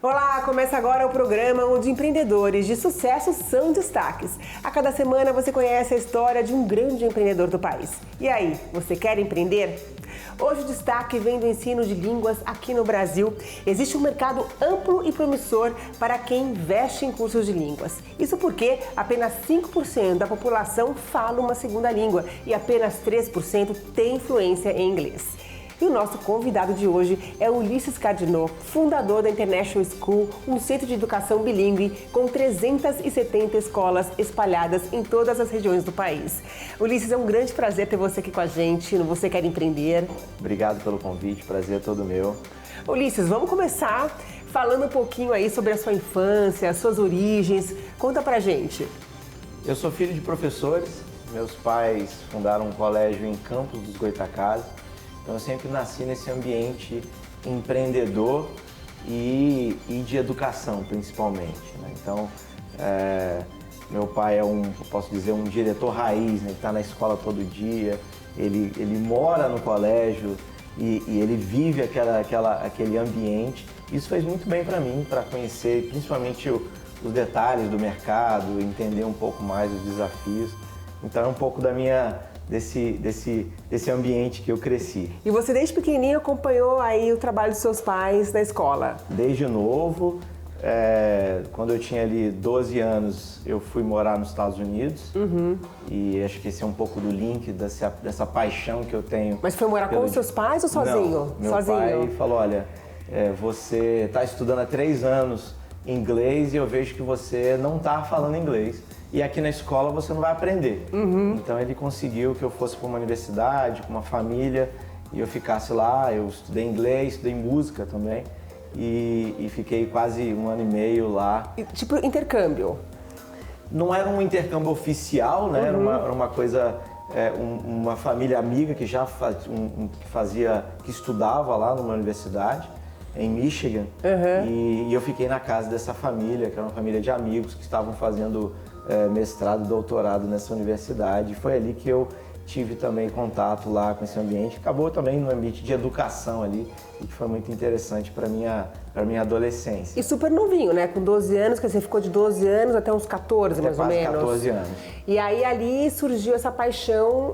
Olá, começa agora o programa onde empreendedores de sucesso são destaques. A cada semana você conhece a história de um grande empreendedor do país. E aí, você quer empreender? Hoje o destaque vem do ensino de línguas aqui no Brasil. Existe um mercado amplo e promissor para quem investe em cursos de línguas. Isso porque apenas 5% da população fala uma segunda língua e apenas 3% tem influência em inglês. E o nosso convidado de hoje é Ulisses Cardinot, fundador da International School, um centro de educação bilíngue com 370 escolas espalhadas em todas as regiões do país. Ulisses, é um grande prazer ter você aqui com a gente no Você Quer Empreender. Obrigado pelo convite, prazer é todo meu. Ulisses, vamos começar falando um pouquinho aí sobre a sua infância, as suas origens. Conta pra gente. Eu sou filho de professores, meus pais fundaram um colégio em Campos dos Goytacazes. Então eu sempre nasci nesse ambiente empreendedor e de educação, principalmente, né? Então, meu pai é posso dizer, um diretor raiz, né? Ele está na escola todo dia, ele mora no colégio e ele vive aquele ambiente. Isso fez muito bem para mim, para conhecer principalmente os detalhes do mercado, entender um pouco mais os desafios. Então é um pouco desse ambiente que eu cresci. E você desde pequenininho acompanhou aí o trabalho dos seus pais na escola? Desde novo, quando eu tinha ali 12 anos, eu fui morar nos Estados Unidos. E acho que esse é um pouco do link dessa paixão que eu tenho. Mas foi morar com os seus pais ou sozinho? Não, meu pai falou, olha, você está estudando há 3 anos inglês e eu vejo que você não está falando inglês. E aqui na escola você não vai aprender. Então ele conseguiu que eu fosse para uma universidade, com uma família, e eu ficasse lá. Eu estudei inglês, estudei música também, e fiquei quase 1 ano e meio lá. Tipo intercâmbio? Não era um intercâmbio oficial, né? Era uma coisa, uma família amiga que já que estudava lá numa universidade, em Michigan. E eu fiquei na casa dessa família, que era uma família de amigos que estavam fazendo mestrado, doutorado nessa universidade. Foi ali que eu tive também contato lá com esse ambiente. Acabou também no ambiente de educação ali, e que foi muito interessante para minha adolescência. E super novinho, né? Com 12 anos, quer dizer, você ficou de 12 anos até uns 14, mais ou menos. 14 anos. E aí ali surgiu essa paixão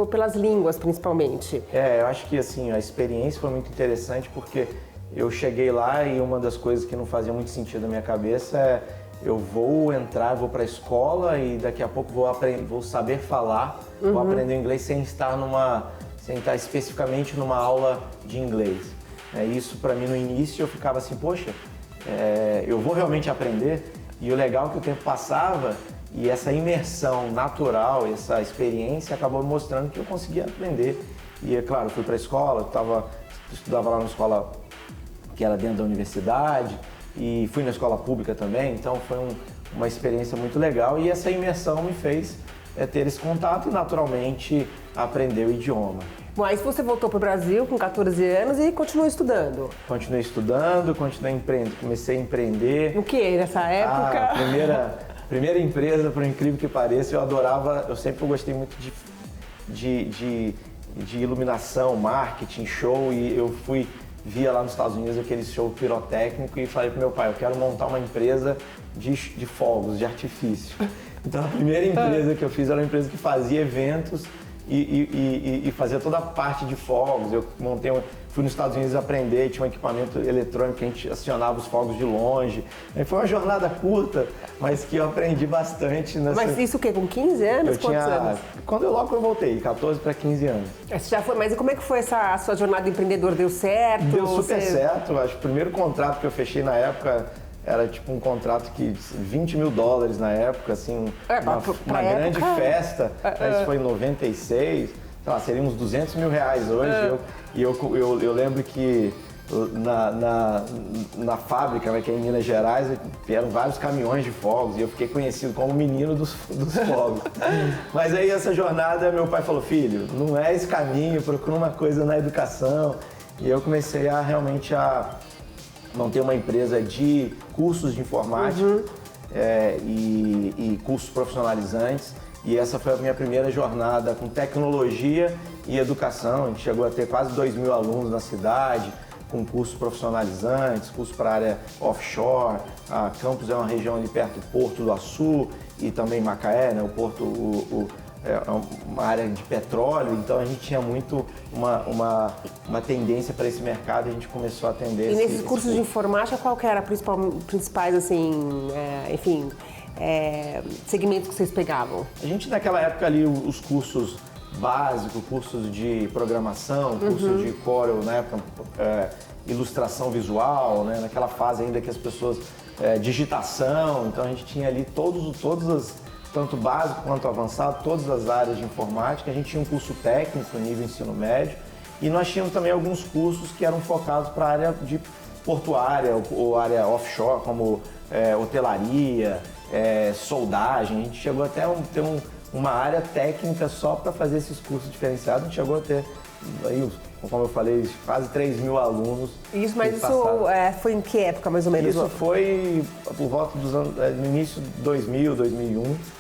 pelas línguas, principalmente. Eu acho que assim, a experiência foi muito interessante porque eu cheguei lá e uma das coisas que não fazia muito sentido na minha cabeça é: eu vou para a escola e daqui a pouco vou saber falar, vou aprender inglês sem estar especificamente numa aula de inglês. Isso para mim no início eu ficava assim, poxa, eu vou realmente aprender? E o legal é que o tempo passava e essa imersão natural, essa experiência acabou mostrando que eu conseguia aprender. E é claro, fui para a escola, estudava lá numa escola que era dentro da universidade, e fui na escola pública também, então foi uma experiência muito legal, e essa imersão me fez ter esse contato e naturalmente aprender o idioma. Bom, aí você voltou para o Brasil com 14 anos e continuou estudando? Continuei estudando, comecei a empreender. O que nessa época? A primeira empresa, por incrível que pareça, eu sempre gostei muito de iluminação, marketing, show, e eu via lá nos Estados Unidos aquele show pirotécnico e falei pro meu pai, eu quero montar uma empresa de fogos, de artifício. Então a primeira empresa que eu fiz era uma empresa que fazia eventos e fazia toda a parte de fogos. Eu fui nos Estados Unidos aprender, tinha um equipamento eletrônico que a gente acionava os fogos de longe. Foi uma jornada curta, mas que eu aprendi bastante. Mas isso o quê? Com 15 anos? Quantos anos? Logo eu voltei, 14 para 15 anos. Você já foi, mas e como é que foi a sua jornada de empreendedor? Deu certo? Deu super certo. Acho que o primeiro contrato que eu fechei na época era tipo um contrato que $20 mil na época, assim, uma grande festa. Isso foi em 96, sei lá, seria uns R$200 mil hoje. Eu lembro que na fábrica, né, que é em Minas Gerais, vieram vários caminhões de fogos e eu fiquei conhecido como o menino dos fogos. Mas aí essa jornada, meu pai falou, filho, não é esse caminho, procura uma coisa na educação. E eu comecei realmente a montei uma empresa de cursos de informática e cursos profissionalizantes. E essa foi a minha primeira jornada com tecnologia e educação. A gente chegou a ter quase 2.000 alunos na cidade, com cursos profissionalizantes, cursos para a área offshore. A Campos é uma região ali perto do Porto do Açu e também Macaé, né? O Porto, é uma área de petróleo, então a gente tinha muito uma tendência para esse mercado e a gente começou a atender. E nesses cursos de informática, qual que era principais, assim, segmentos que vocês pegavam? A gente naquela época ali, os cursos básicos, cursos de programação, cursos de Corel, na época, ilustração visual, né? Naquela fase ainda que as pessoas, digitação, então a gente tinha ali todas as tanto básico quanto avançado, todas as áreas de informática. A gente tinha um curso técnico, nível ensino médio, e nós tínhamos também alguns cursos que eram focados para a área de portuária ou área offshore, como hotelaria, soldagem. A gente chegou até a ter uma área técnica só para fazer esses cursos diferenciados. A gente chegou a ter, aí, como eu falei, quase 3.000 alunos. Isso, mas isso foi em que época, mais ou menos? Isso foi por volta dos anos, no início de 2000, 2001.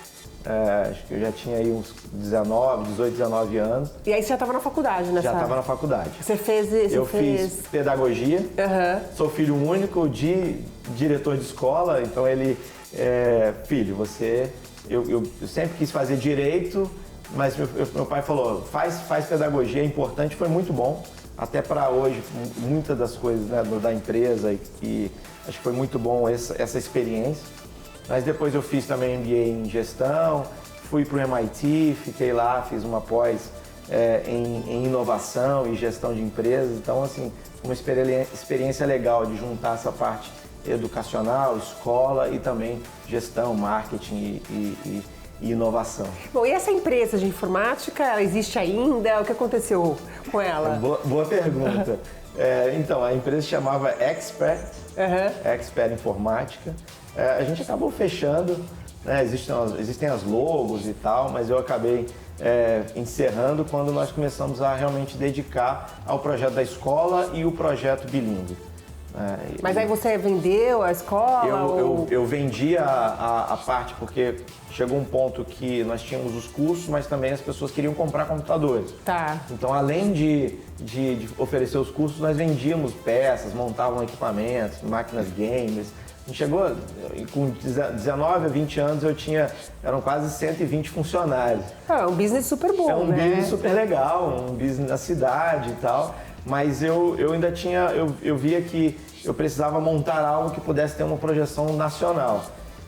Acho que eu já tinha aí uns 18, 19 anos. E aí você já estava na faculdade, né? Já estava na faculdade. Você fez... Fiz pedagogia, sou filho único de diretor de escola, então ele... filho, você... Eu sempre quis fazer direito, mas meu pai falou, faz pedagogia, é importante, foi muito bom. Até para hoje, muitas das coisas, né, da empresa, e acho que foi muito bom essa experiência. Mas depois eu fiz também MBA em gestão, fui para o MIT, fiquei lá, fiz uma pós em inovação e gestão de empresas. Então, assim, uma experiência legal de juntar essa parte educacional, escola e também gestão, marketing e inovação. Bom, e essa empresa de informática, ela existe ainda? O que aconteceu com ela? Boa pergunta. Então, a empresa se chamava Expert, Expert Informática. A gente acabou fechando, né? Existem as logos e tal, mas eu acabei encerrando quando nós começamos a realmente dedicar ao projeto da escola e o projeto bilíngue. Mas aí você vendeu a escola? Eu vendi a parte porque chegou um ponto que nós tínhamos os cursos, mas também as pessoas queriam comprar computadores. Tá. Então, além de oferecer os cursos, nós vendíamos peças, montavam equipamentos, máquinas gamers. A gente chegou, com 19 a 20 anos, eram quase 120 funcionários. É um business super bom, né? É um business super legal, um business na cidade e tal. Mas eu ainda eu via que eu precisava montar algo que pudesse ter uma projeção nacional.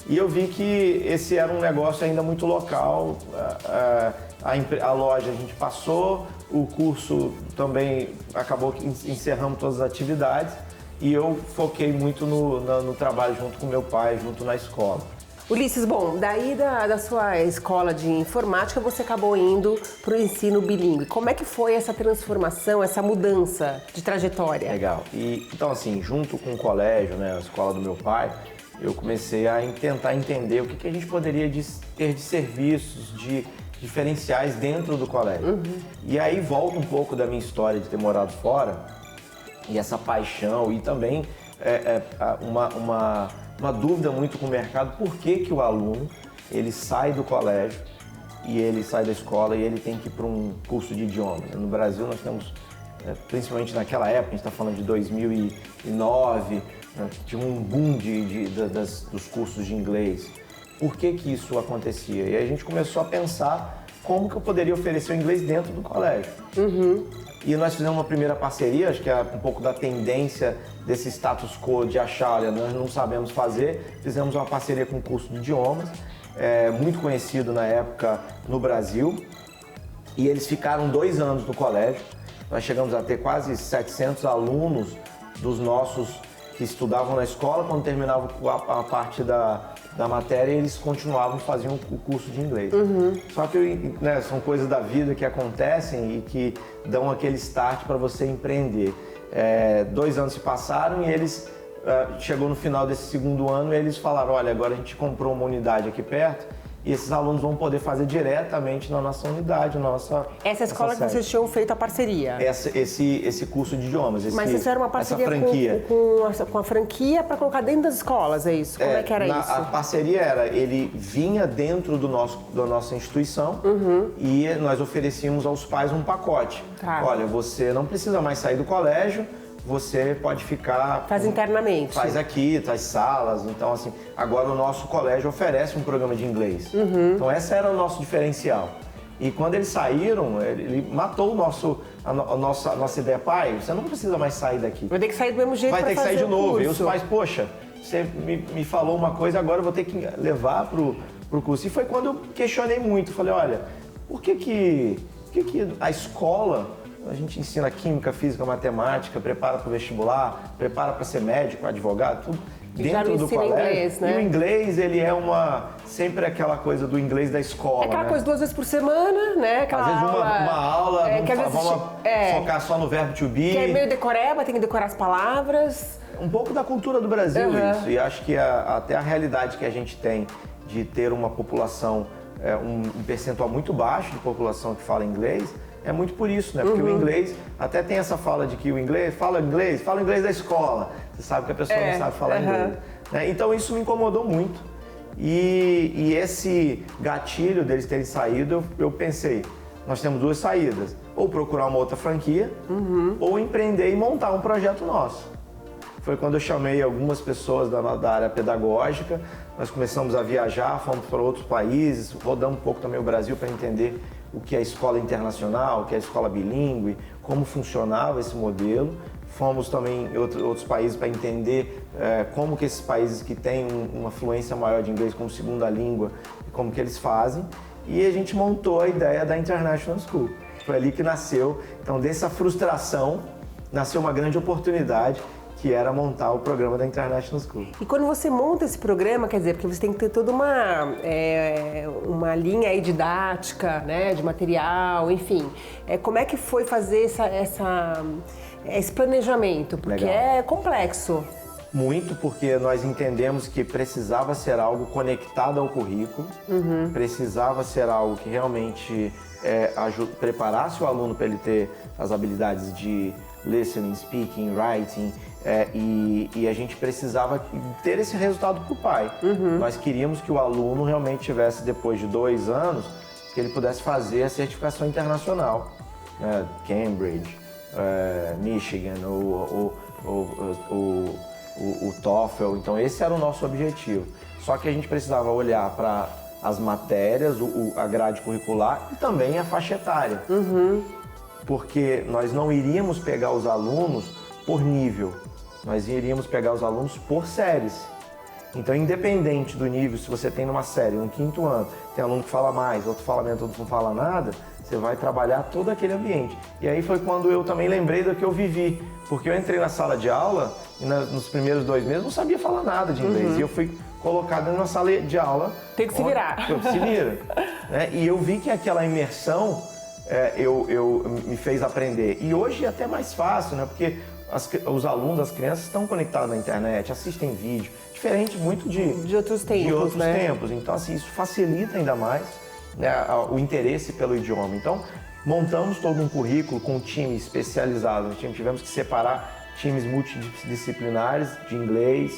E eu vi que esse era um negócio ainda muito local. A loja a gente passou, o curso também acabou que encerramos todas as atividades e eu foquei muito no trabalho junto com meu pai, junto na escola. Ulisses, bom, daí da sua escola de informática você acabou indo para o ensino bilíngue. Como é que foi essa transformação, essa mudança de trajetória? Legal. Então, assim, junto com o colégio, né, a escola do meu pai, eu comecei a tentar entender o que a gente poderia ter de serviços, de diferenciais dentro do colégio. E aí volta um pouco da minha história de ter morado fora e essa paixão e também uma dúvida muito com o mercado, por que o aluno ele sai do colégio e ele sai da escola e ele tem que ir para um curso de idioma. No Brasil nós temos, principalmente naquela época, a gente está falando de 2009, né, tinha um boom dos cursos de inglês. Por que isso acontecia? E aí a gente começou a pensar como que eu poderia oferecer o inglês dentro do colégio. E nós fizemos uma primeira parceria, acho que é um pouco da tendência desse status quo de achar, olha, nós não sabemos fazer. Fizemos uma parceria com o curso de idiomas, muito conhecido na época no Brasil. E eles ficaram 2 anos no colégio. Nós chegamos a ter quase 700 alunos dos nossos que estudavam na escola. Quando terminavam a parte da matéria, eles continuavam, faziam o curso de inglês. Só que, né, são coisas da vida que acontecem e que dão aquele start para você empreender. 2 anos se passaram e eles, chegou no final desse 2º ano e eles falaram, olha, agora a gente comprou uma unidade aqui perto e esses alunos vão poder fazer diretamente na nossa unidade, na nossa Essa escola que vocês tinham feito a parceria? Esse curso de idiomas. Mas vocês fizeram uma parceria com a franquia para colocar dentro das escolas, é isso? Como é que era isso? A parceria ele vinha dentro da nossa instituição e nós oferecíamos aos pais um pacote. Tá. Olha, você não precisa mais sair do colégio, você pode ficar... Faz internamente. Faz aqui, faz salas. Então, assim, agora o nosso colégio oferece um programa de inglês. Então, esse era o nosso diferencial. E quando eles saíram, ele matou a nossa ideia. Pai, você não precisa mais sair daqui. Vai ter que sair do mesmo jeito. Vai ter que sair de novo. Curso. E os pais, poxa, você me falou uma coisa, agora eu vou ter que levar pro curso. E foi quando eu questionei muito. Falei, olha, por que a escola, a gente ensina química, física, matemática, prepara para o vestibular, prepara para ser médico, advogado, tudo dentro do colégio. Inglês, né? E o inglês, ele é sempre aquela coisa do inglês da escola, É aquela né? coisa 2 vezes por semana, né? Aquela às vezes uma aula, vamos focar só no verbo to be. Que é meio decoreba, tem que decorar as palavras. Um pouco da cultura do Brasil isso. E acho que até a realidade que a gente tem de ter uma população, um percentual muito baixo de população que fala inglês, é muito por isso, né? Porque o inglês, até tem essa fala de que o inglês, fala inglês da escola. Você sabe que a pessoa não sabe falar inglês. Né? Então isso me incomodou muito. E esse gatilho deles terem saído, eu pensei, nós temos 2 saídas. Ou procurar uma outra franquia, ou empreender e montar um projeto nosso. Foi quando eu chamei algumas pessoas da área pedagógica, nós começamos a viajar, fomos para outros países, rodamos um pouco também o Brasil para entender o que é a escola internacional, o que é a escola bilíngue, como funcionava esse modelo. Fomos também em outros países para entender como que esses países que têm uma fluência maior de inglês como segunda língua, como que eles fazem. E a gente montou a ideia da International School. Foi ali que nasceu, então dessa frustração, nasceu uma grande oportunidade, que era montar o programa da International School. E quando você monta esse programa, quer dizer, porque você tem que ter toda uma linha aí didática, né, de material, enfim. Como é que foi fazer esse planejamento? Porque Legal. é complexo. Muito, porque nós entendemos que precisava ser algo conectado ao currículo, precisava ser algo que realmente preparasse o aluno para ele ter as habilidades de listening, speaking, writing, e a gente precisava ter esse resultado para o pai. Nós queríamos que o aluno realmente tivesse, depois de 2 anos, que ele pudesse fazer a certificação internacional, né? Cambridge, Michigan, o TOEFL. Então esse era o nosso objetivo. Só que a gente precisava olhar para as matérias, a grade curricular e também a faixa etária. Porque nós não iríamos pegar os alunos por nível, nós iríamos pegar os alunos por séries. Então, independente do nível, se você tem numa série, no 5º ano, tem aluno que fala mais, outro fala menos, outro não fala nada, você vai trabalhar todo aquele ambiente. E aí foi quando eu também lembrei do que eu vivi, porque eu entrei na sala de aula e nos primeiros 2 meses não sabia falar nada de inglês. E eu fui colocado na sala de aula. Tem que se virar. Se vira. Né? E eu vi que aquela imersão me fez aprender. E hoje é até mais fácil, né? Porque os alunos, as crianças estão conectados na internet, assistem vídeo, diferente muito de outros tempos, tempos. Então, assim, isso facilita ainda mais, né, o interesse pelo idioma. Então, montamos todo um currículo com um time especializado. Tivemos que separar times multidisciplinares de inglês,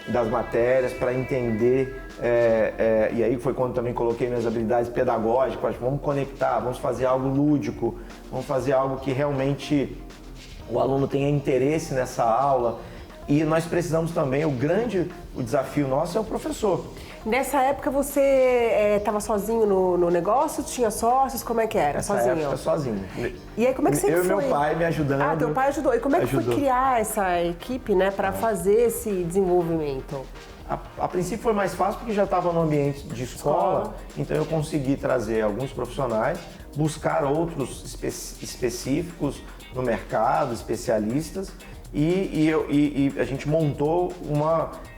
das matérias, para entender. E aí foi quando também coloquei minhas habilidades pedagógicas. Vamos conectar, vamos fazer algo lúdico, vamos fazer algo que realmente o aluno tenha interesse nessa aula. E nós precisamos também, o desafio nosso é o professor. Nessa época você estava sozinho no negócio? Tinha sócios? Como é que era? Nessa sozinho? época, sozinho. E aí como é que você Eu foi? e meu pai me ajudando. Ah, teu pai ajudou. E como é que foi criar essa equipe, né, para fazer esse desenvolvimento? A princípio foi mais fácil porque já estava no ambiente de escola, então eu consegui trazer alguns profissionais, buscar outros específicos no mercado, especialistas, e a gente montou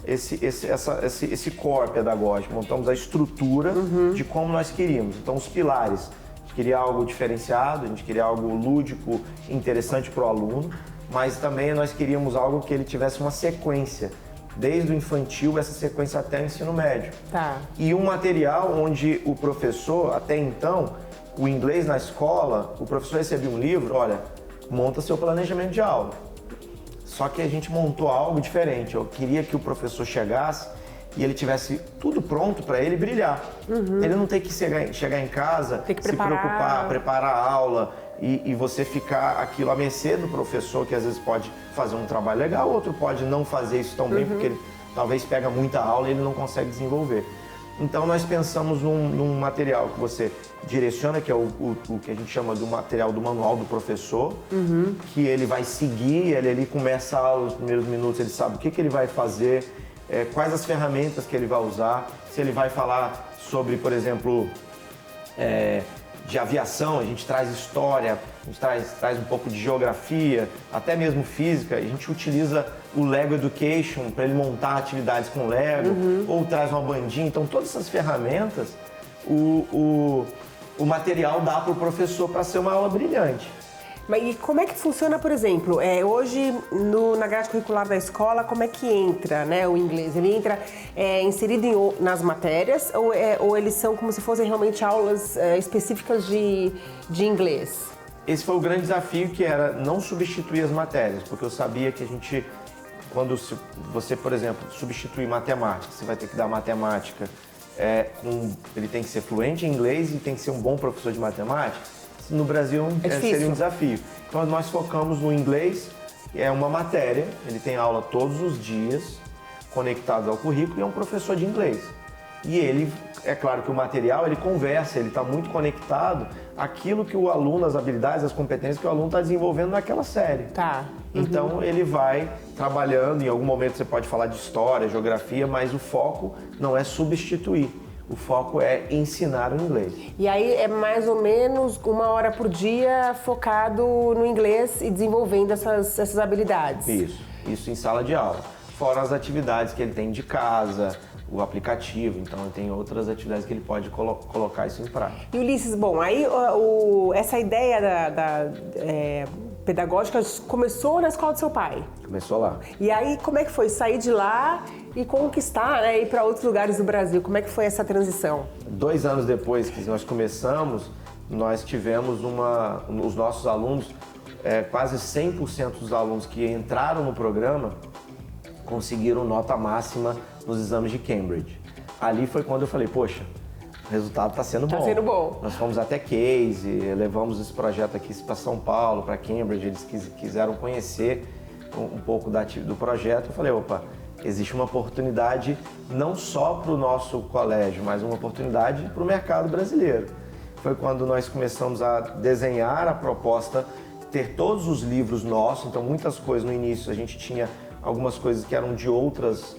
esse core pedagógico, montamos a estrutura de como nós queríamos. Então os pilares, a gente queria algo diferenciado, a gente queria algo lúdico, interessante para o aluno, mas também nós queríamos algo que ele tivesse uma sequência, desde o infantil, essa sequência até o ensino médio. Tá. E um material onde o professor, até então, o inglês na escola, o professor recebia um livro, olha, monta seu planejamento de aula. Só que a gente montou algo diferente. Eu queria que o professor chegasse e ele tivesse tudo pronto para ele brilhar. Ele não tem que chegar em casa, se preocupar, preparar a aula, e você ficar aquilo à mercê do professor, que às vezes pode fazer um trabalho legal, outro pode não fazer isso tão bem, porque ele talvez pega muita aula e ele não consegue desenvolver. Então nós pensamos num material que você direciona, que é o que a gente chama do material do manual do professor, que ele vai seguir, ele começa a aula, os primeiros minutos, ele sabe o que ele vai fazer, quais as ferramentas que ele vai usar, se ele vai falar sobre, por exemplo, de aviação, a gente traz história, a gente traz um pouco de geografia, até mesmo física. A gente utiliza o Lego Education para ele montar atividades com Lego, ou traz uma bandinha. Então, todas essas ferramentas, o material dá para o professor para ser uma aula brilhante. Mas e como é que funciona, por exemplo, hoje na grade curricular da escola, como é que entra, né, o inglês? Ele entra inserido nas matérias ou eles são como se fossem realmente aulas específicas de inglês? Esse foi o grande desafio, que era não substituir as matérias, porque eu sabia que a gente, quando você, por exemplo, substituir matemática, você vai ter que dar matemática, ele tem que ser fluente em inglês e tem que ser um bom professor de matemática. No Brasil seria um desafio. Então nós focamos no inglês, é uma matéria, ele tem aula todos os dias, conectado ao currículo, e é um professor de inglês. E ele, é claro que o material, ele conversa, ele está muito conectado àquilo que o aluno, as habilidades, as competências que o aluno está desenvolvendo naquela série. Tá. Então ele vai trabalhando, em algum momento você pode falar de história, geografia, mas o foco não é substituir. O foco é ensinar o inglês. E aí é mais ou menos 1 hora por dia focado no inglês e desenvolvendo essas habilidades. Isso em sala de aula. Fora as atividades que ele tem de casa, o aplicativo, então tem outras atividades que ele pode colocar isso em prática. E Ulisses, bom, aí essa ideia pedagógica começou na escola do seu pai? Começou lá. E aí como é que foi sair de lá e conquistar, né, ir para outros lugares do Brasil? Como é que foi essa transição? 2 anos depois que nós começamos, nós tivemos os nossos alunos, quase 100% dos alunos que entraram no programa conseguiram nota máxima nos exames de Cambridge. Ali foi quando eu falei, poxa, o resultado está sendo bom. Está sendo bom. Nós fomos até Case, levamos esse projeto aqui para São Paulo, para Cambridge, eles quiseram conhecer um pouco do projeto. Eu falei, opa, existe uma oportunidade não só para o nosso colégio, mas uma oportunidade para o mercado brasileiro. Foi quando nós começamos a desenhar a proposta, ter todos os livros nossos, então muitas coisas no início a gente tinha algumas coisas que eram de outras,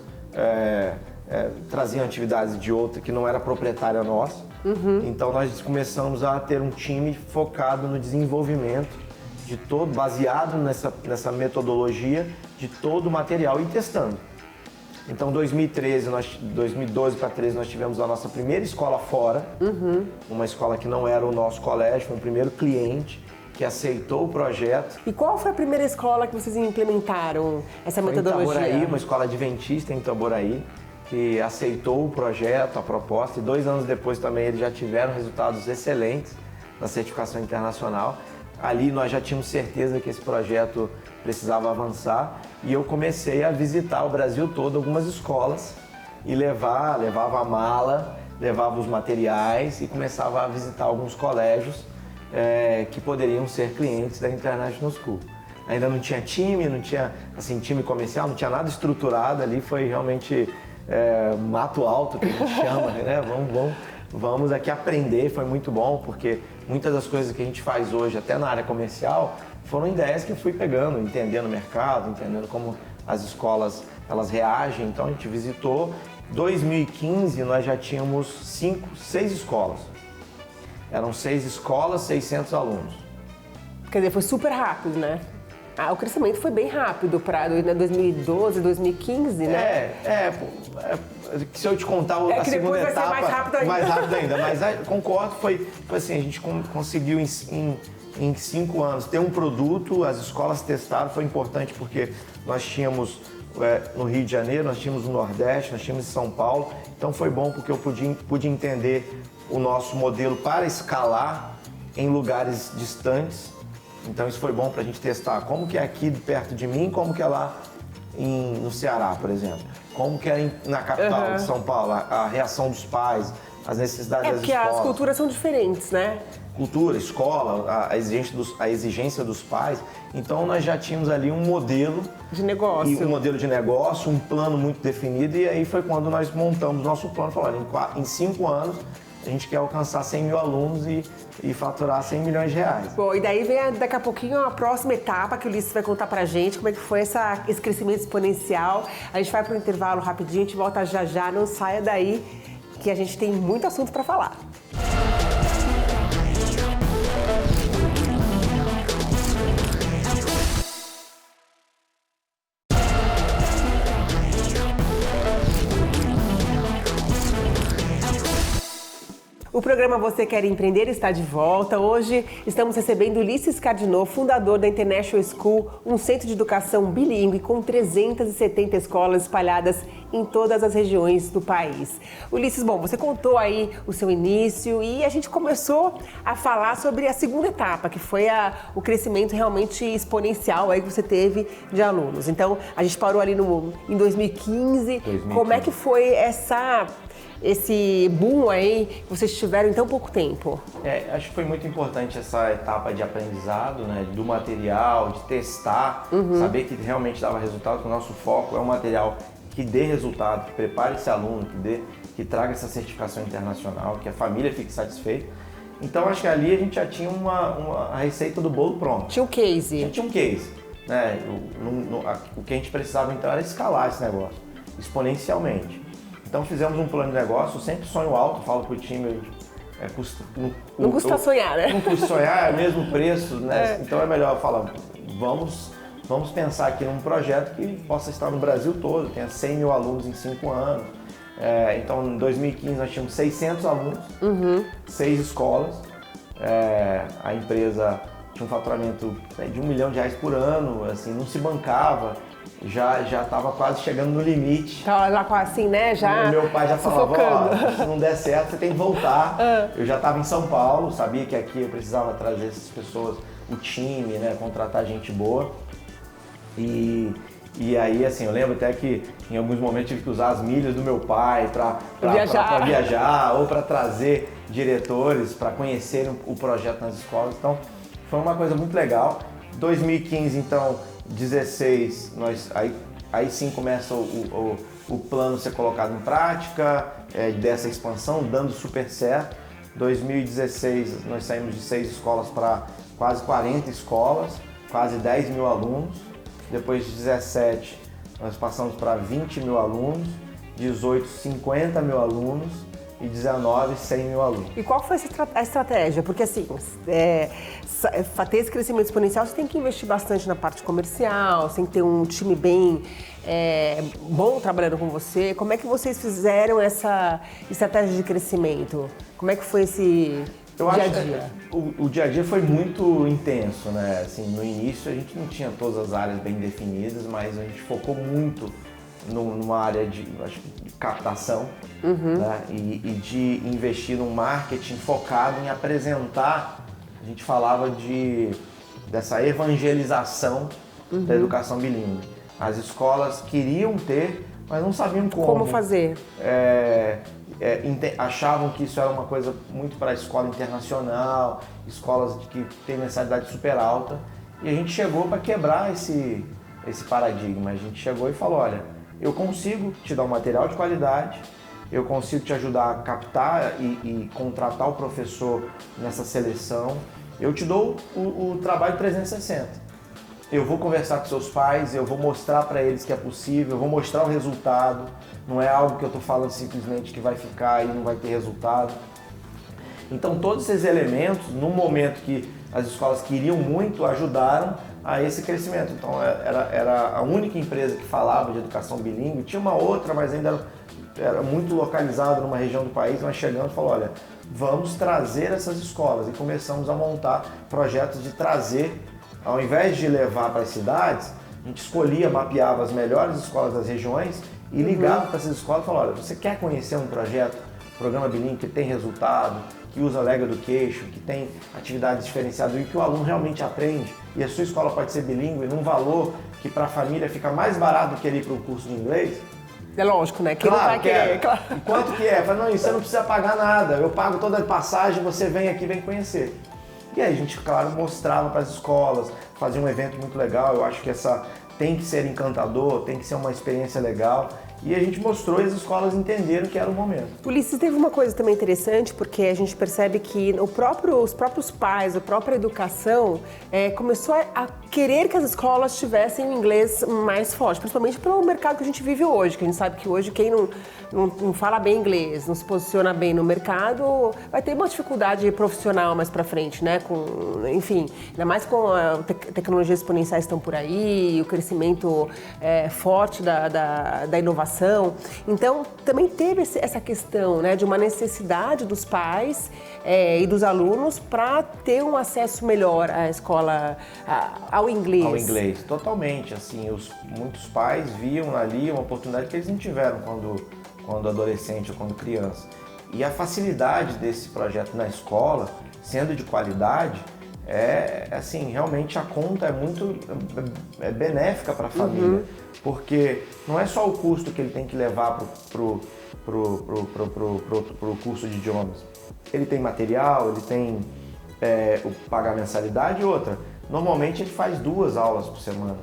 traziam atividades de outra que não era proprietária nossa. Então nós começamos a ter um time focado no desenvolvimento de todo, baseado nessa metodologia de todo o material e testando. Então 2012 para 2013 nós tivemos a nossa primeira escola fora, uma escola que não era o nosso colégio, foi o primeiro cliente que aceitou o projeto. E qual foi a primeira escola que vocês implementaram essa metodologia? Foi em Itaboraí, uma escola adventista em Itaboraí, que aceitou o projeto, a proposta, e 2 anos depois também eles já tiveram resultados excelentes na certificação internacional. Ali nós já tínhamos certeza que esse projeto precisava avançar e eu comecei a visitar o Brasil todo, algumas escolas, e levava a mala, levava os materiais e começava a visitar alguns colégios que poderiam ser clientes da International School. Ainda não tinha time, não tinha time comercial, não tinha nada estruturado ali, foi realmente mato alto, que a gente chama, né? Vamos aqui aprender, foi muito bom, porque muitas das coisas que a gente faz hoje, até na área comercial, foram ideias que eu fui pegando, entendendo o mercado, entendendo como as escolas elas reagem. Então a gente visitou. 2015 nós já tínhamos 6 escolas. Eram 6 escolas, 600 alunos. Quer dizer, foi super rápido, né? O crescimento foi bem rápido para 2012, 2015, né? Se eu te contar a segunda etapa, vai ser mais rápido ainda. Mas concordo, foi assim, a gente conseguiu em 5 anos ter um produto, as escolas testaram, foi importante porque nós tínhamos no Rio de Janeiro, nós tínhamos no Nordeste, nós tínhamos em São Paulo, então foi bom porque eu pude entender o nosso modelo para escalar em lugares distantes. Então isso foi bom para a gente testar como que é aqui perto de mim, como que é lá no Ceará, por exemplo. Como que é na capital de São Paulo, a reação dos pais, as necessidades das escolas. Porque as culturas são diferentes, né? cultura, escola, a exigência dos pais. Então nós já tínhamos ali um modelo de negócio. E um modelo de negócio, um plano muito definido, e aí foi quando nós montamos nosso plano, falando, em 5 anos a gente quer alcançar 100 mil alunos e faturar 100 milhões de reais. Bom, e daí vem daqui a pouquinho a próxima etapa que o Ulisses vai contar pra gente, como é que foi esse crescimento exponencial. A gente vai pro intervalo rapidinho, a gente volta já já, não saia daí, que a gente tem muito assunto pra falar. O programa Você Quer Empreender está de volta. Hoje estamos recebendo Ulisses Cardinot, fundador da International School, um centro de educação bilíngue com 370 escolas espalhadas em todas as regiões do país. Ulisses, bom, você contou aí o seu início e a gente começou a falar sobre a segunda etapa, que foi o crescimento realmente exponencial aí que você teve de alunos. Então, a gente parou ali em 2015. Como é que foi esse boom aí que vocês tiveram em tão pouco tempo? Acho que foi muito importante essa etapa de aprendizado, né, do material, de testar, saber que realmente dava resultado, que o nosso foco é um material que dê resultado, que prepare esse aluno, que traga essa certificação internacional, que a família fique satisfeita. Então acho que ali a gente já tinha a receita do bolo pronta. Tinha um case. Tinha um case. Né? O que a gente precisava então era escalar esse negócio exponencialmente. Então fizemos um plano de negócio, sempre sonho alto, falo pro time, não custa sonhar, né? Não custa sonhar, é o mesmo preço, né? Então é melhor falar, vamos pensar aqui num projeto que possa estar no Brasil todo, tenha 100 mil alunos em 5 anos. Então em 2015 nós tínhamos 600 alunos, 6 escolas, a empresa tinha um faturamento de R$1 milhão por ano, assim, não se bancava. Já estava quase chegando no limite. Tava lá quase assim, né? Meu pai já falava, se não der certo, você tem que voltar. Eu já estava em São Paulo, sabia que aqui eu precisava trazer essas pessoas, o time, né? Contratar gente boa. E aí, assim, eu lembro até que em alguns momentos tive que usar as milhas do meu pai para viajar ou para trazer diretores para conhecerem o projeto nas escolas. Então, foi uma coisa muito legal. 2015, então, 16, aí sim começa o plano ser colocado em prática, dessa expansão, dando super certo. 2016 nós saímos de 6 escolas para quase 40 escolas, quase 10 mil alunos. Depois de 17 nós passamos para 20 mil alunos, 18, 50 mil alunos e 19, 100 mil alunos. E qual foi a estratégia? Porque assim, ter esse crescimento exponencial, você tem que investir bastante na parte comercial, você tem que ter um time bem bom trabalhando com você. Como é que vocês fizeram essa estratégia de crescimento? Como é que foi esse dia a dia? O dia a dia foi muito intenso, né? Assim, no início a gente não tinha todas as áreas bem definidas, mas a gente focou muito numa área de captação, né? e de investir num marketing focado em apresentar, a gente falava dessa evangelização da educação bilíngue. As escolas queriam ter, mas não sabiam como fazer. Achavam que isso era uma coisa muito para a escola internacional, escolas que têm mensalidade super alta, e a gente chegou para quebrar esse paradigma. A gente chegou e falou, olha, eu consigo te dar um material de qualidade, eu consigo te ajudar a captar e contratar o professor nessa seleção, eu te dou o trabalho 360. Eu vou conversar com seus pais, eu vou mostrar para eles que é possível, eu vou mostrar o resultado, não é algo que eu estou falando simplesmente que vai ficar e não vai ter resultado. Então todos esses elementos, no momento que as escolas queriam muito, ajudaram a esse crescimento. Então era a única empresa que falava de educação bilíngue, tinha uma outra, mas ainda era muito localizada numa região do país. Nós chegamos e falamos, olha, vamos trazer essas escolas, e começamos a montar projetos de trazer, ao invés de levar para as cidades, a gente escolhia, mapeava as melhores escolas das regiões e ligava para essas escolas e falava, olha, você quer conhecer um projeto, programa bilíngue que tem resultado, que usa Lego Education, que tem atividades diferenciadas e que o aluno realmente aprende, e a sua escola pode ser bilíngue num valor que para a família fica mais barato do que ele ir para o curso de inglês? É lógico, né? Quem não vai querer, E quanto que é? Eu falei, não, isso você não precisa pagar nada, eu pago toda a passagem, você vem aqui, vem conhecer. E aí a gente, claro, mostrava para as escolas, fazia um evento muito legal. Eu acho que tem que ser encantador, tem que ser uma experiência legal. E a gente mostrou e as escolas entenderam que era o momento. Ulisses, teve uma coisa também interessante, porque a gente percebe que os próprios pais, a própria educação começou a querer que as escolas tivessem o inglês mais forte, principalmente pelo mercado que a gente vive hoje, que a gente sabe que hoje quem não fala bem inglês, não se posiciona bem no mercado, vai ter uma dificuldade profissional mais pra frente, né? Enfim, ainda mais com a tecnologias exponenciais estão por aí, o crescimento forte da inovação. Então, também teve essa questão, né, de uma necessidade dos pais e dos alunos para ter um acesso melhor à escola, ao inglês. Ao inglês, totalmente. Assim, muitos pais viam ali uma oportunidade que eles não tiveram quando adolescente ou quando criança. E a facilidade desse projeto na escola, sendo de qualidade, assim, realmente a conta é muito benéfica para a família, porque não é só o custo que ele tem que levar pro curso de idiomas. Ele tem material, ele tem pagar mensalidade e outra. Normalmente ele faz 2 aulas por semana.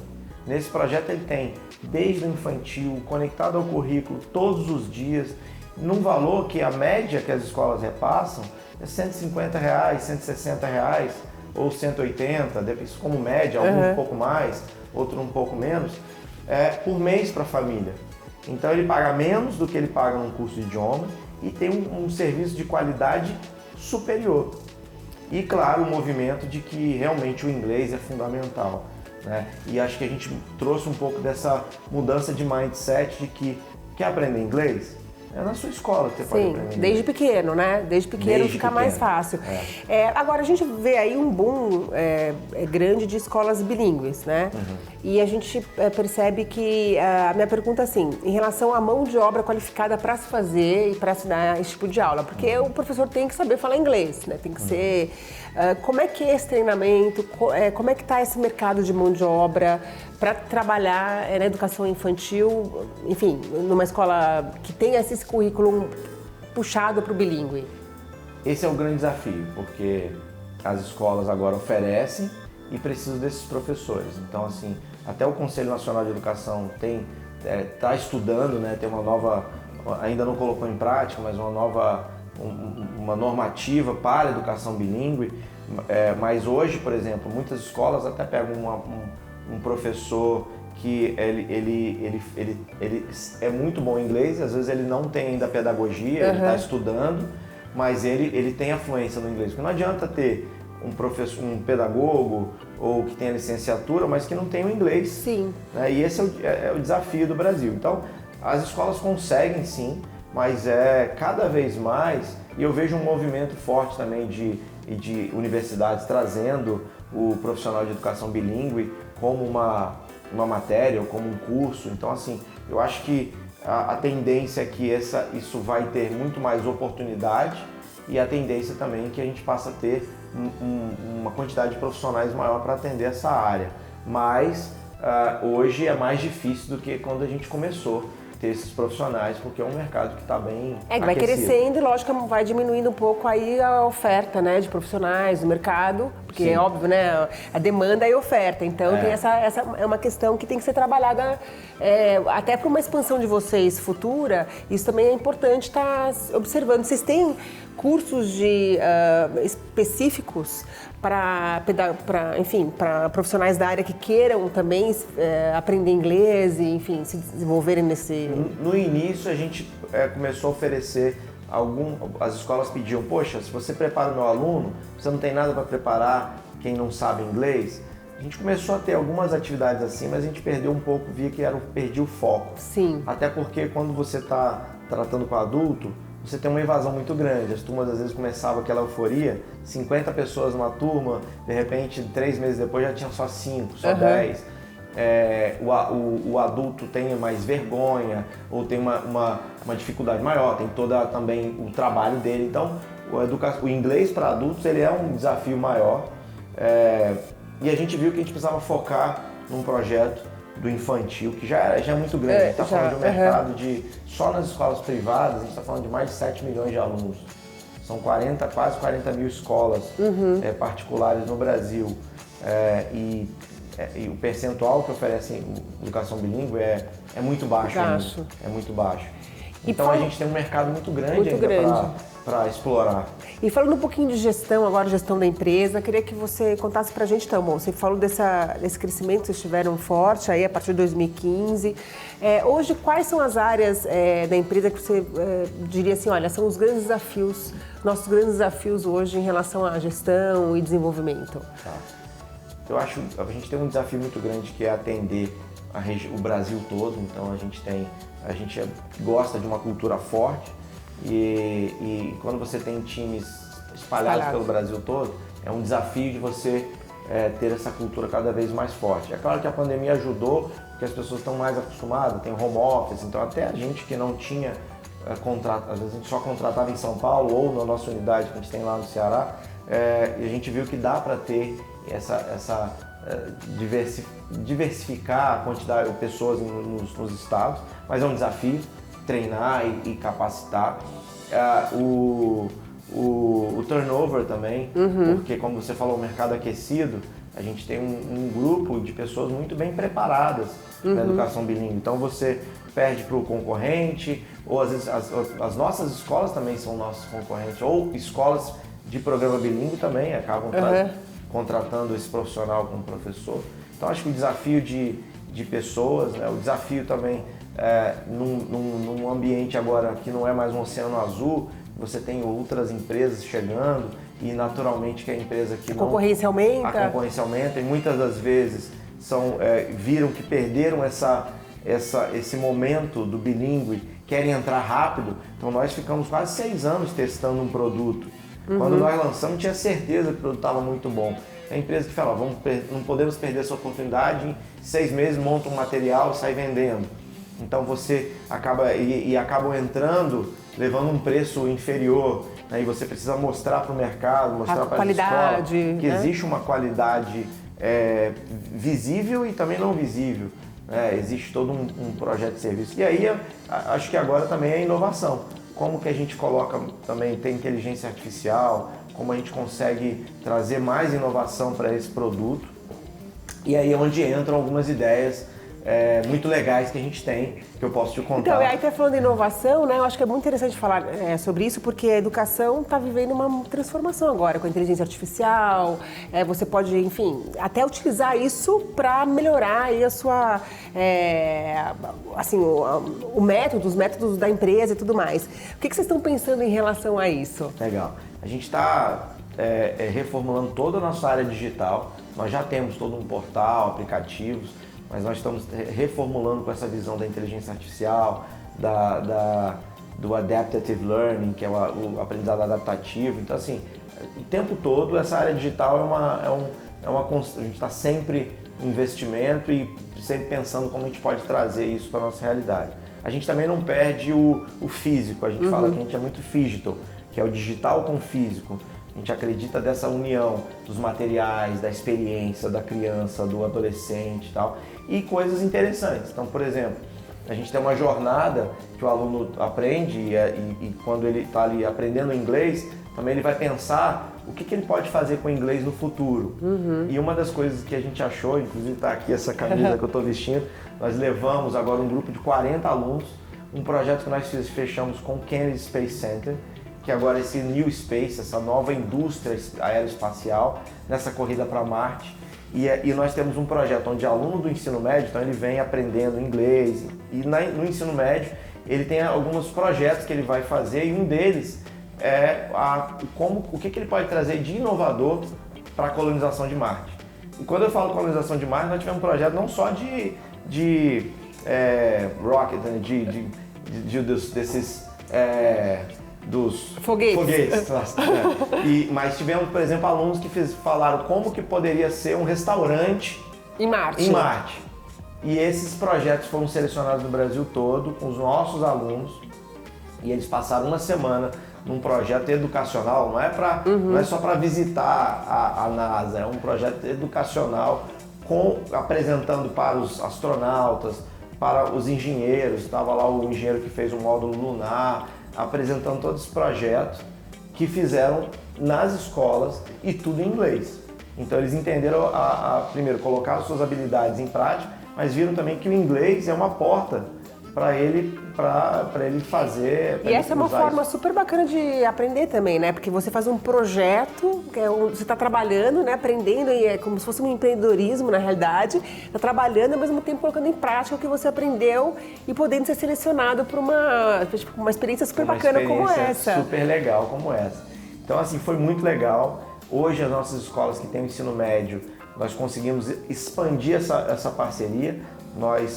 Nesse projeto ele tem desde o infantil, conectado ao currículo todos os dias, num valor que a média que as escolas repassam é R$150, R$160, ou 180, como média, alguns um pouco mais, outro um pouco menos, por mês para a família. Então ele paga menos do que ele paga num curso de idioma e tem um serviço de qualidade superior. E claro, o movimento de que realmente o inglês é fundamental, né? E acho que a gente trouxe um pouco dessa mudança de mindset de que quer aprender inglês? É na sua escola que você pode aprender inglês. Desde pequeno, né? Desde pequeno fica mais fácil. Agora, a gente vê aí um boom grande de escolas bilíngues, né? E a gente percebe que, a minha pergunta é assim, em relação à mão de obra qualificada para se fazer e para se dar esse tipo de aula, porque o professor tem que saber falar inglês, né? Tem que ser... como é que é esse treinamento? Como é que está esse mercado de mão de obra para trabalhar na educação infantil, enfim, numa escola que tenha esse currículo puxado para o bilíngue? Esse é o grande desafio, porque as escolas agora oferecem e precisam desses professores. Então, assim, até o Conselho Nacional de Educação está estudando, né, tem uma nova, ainda não colocou em prática, mas uma normativa para a educação bilíngue. Mas hoje, por exemplo, muitas escolas até pegam um professor que ele é muito bom em inglês, às vezes ele não tem ainda pedagogia, ele está estudando, mas ele tem a fluência no inglês. Porque não adianta ter um pedagogo ou que tenha licenciatura, mas que não tem o inglês. Sim. Né? E esse é o desafio do Brasil. Então, as escolas conseguem sim, mas cada vez mais, e eu vejo um movimento forte também de universidades trazendo o profissional de educação bilíngue como uma matéria ou como um curso. Então, assim, eu acho que a tendência é que isso vai ter muito mais oportunidade e a tendência também é que a gente passe a ter uma quantidade de profissionais maior para atender essa área. Mas hoje é mais difícil do que quando a gente começou ter esses profissionais, porque é um mercado que está bem aquecido. Vai crescendo e, lógico, vai diminuindo um pouco aí a oferta, né, de profissionais no mercado, porque é óbvio, né, a demanda e a oferta. Então, tem essa é uma questão que tem que ser trabalhada até para uma expansão de vocês futura. Isso também é importante estar observando. Vocês têm cursos específicos para profissionais da área que queiram também aprender inglês e, enfim, se desenvolverem nesse... No início, a gente começou a oferecer as escolas pediam, poxa, se você prepara o meu aluno, você não tem nada para preparar quem não sabe inglês. A gente começou a ter algumas atividades assim, mas a gente perdeu um pouco, via que perdia o foco. Sim. Até porque quando você está tratando com adulto, você tem uma evasão muito grande. As turmas às vezes começavam aquela euforia, 50 pessoas numa turma, de repente 3 meses depois já tinha só 5, só 10. O adulto tem mais vergonha ou tem uma dificuldade maior, tem também o trabalho dele. Então o inglês para adultos ele é um desafio maior, e a gente viu que a gente precisava focar num projeto do infantil, que já é muito grande. A gente está falando de um mercado só nas escolas privadas, a gente está falando de mais de 7 milhões de alunos. São quase 40 mil escolas particulares no Brasil. E o percentual que oferecem educação bilíngue é muito baixo. É muito baixo. Então a gente tem um mercado muito grande para explorar. E falando um pouquinho de gestão, agora gestão da empresa, queria que você contasse pra gente então, bom, você falou desse crescimento que vocês tiveram forte aí a partir de 2015. Hoje, quais são as áreas da empresa que você diria assim, olha, são os grandes desafios, nossos grandes desafios hoje em relação à gestão e desenvolvimento? Tá. Eu acho que a gente tem um desafio muito grande que é atender o Brasil todo, então a gente gosta de uma cultura forte e quando você tem times espalhados pelo Brasil todo, é um desafio de você ter essa cultura cada vez mais forte. É claro que a pandemia ajudou, porque as pessoas estão mais acostumadas, tem home office, então até a gente que não tinha contrato, às vezes a gente só contratava em São Paulo ou na nossa unidade que a gente tem lá no Ceará, e a gente viu que dá para ter diversificar a quantidade de pessoas nos estados, mas é um desafio treinar e capacitar. O turnover também, porque como você falou, o mercado aquecido, a gente tem um grupo de pessoas muito bem preparadas na educação bilíngue. Então você perde para o concorrente, ou às vezes as nossas escolas também são nossos concorrentes, ou escolas de programa bilíngue também acabam contratando esse profissional como professor. Então acho que o desafio de pessoas, né, o desafio também num ambiente agora que não é mais um oceano azul, você tem outras empresas chegando e naturalmente que a empresa que a concorrência aumenta. A concorrência aumenta e muitas das vezes viram que perderam esse momento do bilíngue, querem entrar rápido. Então nós ficamos quase 6 anos testando um produto. Quando nós lançamos, tinha certeza que o produto estava muito bom. É a empresa que fala, não podemos perder essa oportunidade, em 6 meses monta um material e sai vendendo. Então você acabam entrando, levando um preço inferior, né? E você precisa mostrar para o mercado, mostrar para a escola que existe uma qualidade visível e também não visível. Existe todo um projeto de serviço. E aí, acho que agora também é inovação. Como que a gente coloca também, tem inteligência artificial, como a gente consegue trazer mais inovação para esse produto. E aí é onde entram algumas ideias muito legais que a gente tem, que eu posso te contar. Então, aí tá falando de inovação, né? Eu acho que é muito interessante falar sobre isso, porque a educação está vivendo uma transformação agora com a inteligência artificial. Você pode, enfim, até utilizar isso para melhorar aí a sua, os métodos da empresa e tudo mais. O que vocês estão pensando em relação a isso? Legal. A gente está reformulando toda a nossa área digital. Nós já temos todo um portal, aplicativos, mas nós estamos reformulando com essa visão da inteligência artificial, do adaptive learning, que é o aprendizado adaptativo. Então, assim, o tempo todo essa área digital a gente está sempre em investimento e sempre pensando como a gente pode trazer isso para a nossa realidade. A gente também não perde o físico, a gente fala que a gente é muito digital, que é o digital com o físico. A gente acredita dessa união dos materiais, da experiência da criança, do adolescente e tal, e coisas interessantes. Então, por exemplo, a gente tem uma jornada que o aluno aprende e quando ele está ali aprendendo inglês, também ele vai pensar o que ele pode fazer com o inglês no futuro. E uma das coisas que a gente achou, inclusive está aqui essa camisa que eu estou vestindo, nós levamos agora um grupo de 40 alunos, um projeto que nós fechamos com o Kennedy Space Center, que agora é esse New Space, essa nova indústria aeroespacial, nessa corrida para Marte. E nós temos um projeto onde aluno do ensino médio, então ele vem aprendendo inglês, e no ensino médio ele tem alguns projetos que ele vai fazer, e um deles é o que ele pode trazer de inovador para a colonização de Marte. E quando eu falo colonização de Marte, nós tivemos um projeto não só de rocket, né, dos foguetes. Mas tivemos, por exemplo, alunos que falaram como que poderia ser um restaurante em Marte. E esses projetos foram selecionados no Brasil todo, com os nossos alunos, e eles passaram uma semana num projeto educacional, não é só para visitar a NASA, é um projeto educacional apresentando para os astronautas, para os engenheiros, estava lá o engenheiro que fez o módulo lunar, apresentando todos os projetos que fizeram nas escolas e tudo em inglês. Então eles entenderam primeiro, colocar suas habilidades em prática, mas viram também que o inglês é uma porta para ele fazer. E essa é uma forma super bacana de aprender também, né? Porque você faz um projeto, você está trabalhando, né? Aprendendo, e é como se fosse um empreendedorismo na realidade, está trabalhando e ao mesmo tempo colocando em prática o que você aprendeu e podendo ser selecionado para uma experiência super bacana como essa. Super legal como essa. Então assim, foi muito legal. Hoje as nossas escolas que têm o ensino médio, nós conseguimos expandir essa parceria.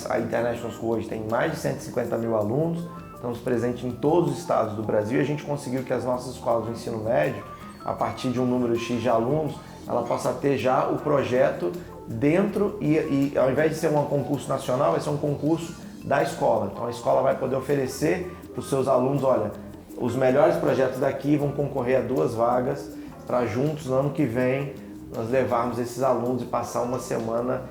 A International School hoje tem mais de 150 mil alunos, estamos presentes em todos os estados do Brasil e a gente conseguiu que as nossas escolas do ensino médio, a partir de um número X de alunos, ela possa ter já o projeto dentro e ao invés de ser um concurso nacional, vai ser um concurso da escola. Então a escola vai poder oferecer para os seus alunos, olha, os melhores projetos daqui vão concorrer a 2 vagas para juntos, no ano que vem, nós levarmos esses alunos e passar uma semana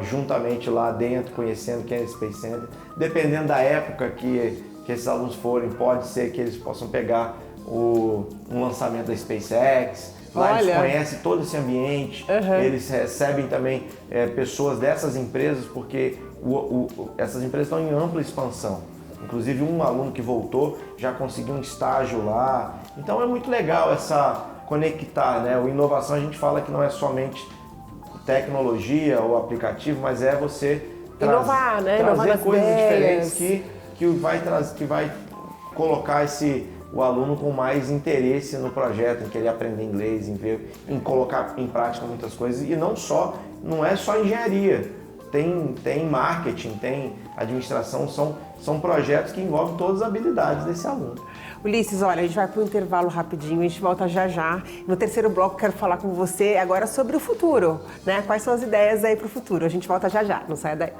juntamente lá dentro, conhecendo quem é o Space Center. Dependendo da época que esses alunos forem, pode ser que eles possam pegar um lançamento da SpaceX. Lá eles conhecem todo esse ambiente, eles recebem também pessoas dessas empresas, porque essas empresas estão em ampla expansão. Inclusive um aluno que voltou já conseguiu um estágio lá. Então é muito legal essa conectar, né? O inovação a gente fala que não é somente tecnologia ou aplicativo, mas é você inovar, né? trazer coisas diferentes que vai colocar o aluno com mais interesse no projeto, em querer aprender inglês, em colocar em prática muitas coisas. E não é só engenharia, tem marketing, tem administração, são projetos que envolvem todas as habilidades desse aluno. Ulisses, olha, a gente vai para um intervalo rapidinho, a gente volta já já. No terceiro bloco, quero falar com você agora sobre o futuro, né? Quais são as ideias aí para o futuro? A gente volta já já, não saia daí.